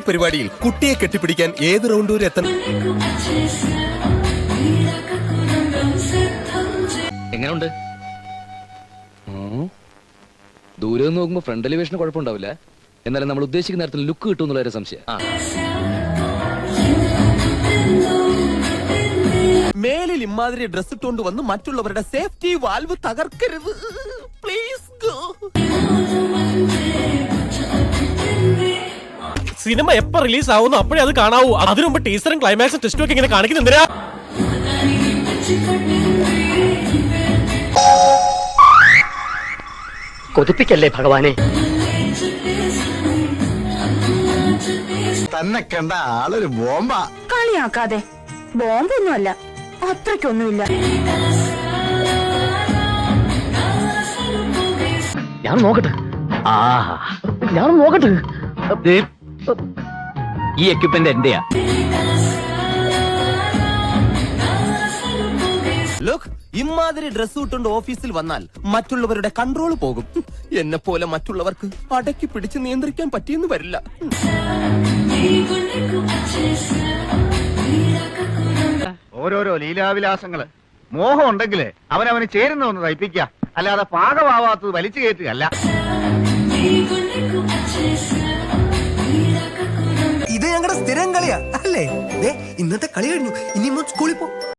പരിപാടിയിൽ കുട്ടിയെ കെട്ടിപ്പിടിക്കാൻ ഏത് റൗണ്ട് വരെ എത്തണം? എങ്ങനെയുണ്ട്? ദൂരെ നിന്ന് നോക്കുമ്പോ ഫ്രണ്ട് എലിവേഷന് കുഴപ്പമുണ്ടാവില്ല. എന്നാലും നമ്മൾ ഉദ്ദേശിക്കുന്ന നേരത്തിൽ ലുക്ക് കിട്ടും എന്നുള്ള ഒരു സംശയം. മേലിൽ ഇമാതിരി ഡ്രസ് ഇട്ടുകൊണ്ട് വന്ന് മറ്റുള്ളവരുടെ സേഫ്റ്റി വാൽവ് തകർക്കരുത്. Please go. സിനിമ എപ്പോ റിലീസ് ആവുന്നു അപ്പോഴേ അത് കാണാവൂ. അതിനു മുമ്പ് ടീസറും ക്ലൈമാക്സും ടെസ്റ്റും ഒക്കെ ഇങ്ങനെ കാണിക്കുന്ന എന്തിനാ? കൊതിപ്പിക്കല്ലേ ഭഗവാനെ. തന്നെ കണ്ട ആളൊരു ബോംബാ. കളിയാക്കാതെ. ബോംബൊന്നുമല്ല, അത്രയ്ക്കൊന്നുമില്ല. ഞാൻ നോക്കട്ടെ. ഞാൻ നോക്കട്ടെ. ഈ എക്യുപ്മെന്റ് എന്റെയാ. ലുക്ക്, ഇമാതിരി ഡ്രസ് ഇട്ടുകൊണ്ട് ഓഫീസിൽ വന്നാൽ മറ്റുള്ളവരുടെ കൺട്രോൾ പോകും. എന്നെ പോലെ മറ്റുള്ളവർക്ക് അടക്കി പിടിച്ച് നിയന്ത്രിക്കാൻ പറ്റിയെന്ന് വരില്ല. ഓരോരോ ലീലാവിലാസങ്ങള്. മോഹം ഉണ്ടെങ്കില് അവനവന് ചേരുന്ന ഒന്ന് തയ്പ്പിക്ക, അല്ലാതെ പാകമാവാത്തത് വലിച്ചു കയറ്റുകയല്ല. ഇത് ഞങ്ങളുടെ സ്ഥിരം കളിയാ അല്ലേ? ഇന്നത്തെ കളി കഴിഞ്ഞു, ഇനി സ്കൂളിൽ പോ.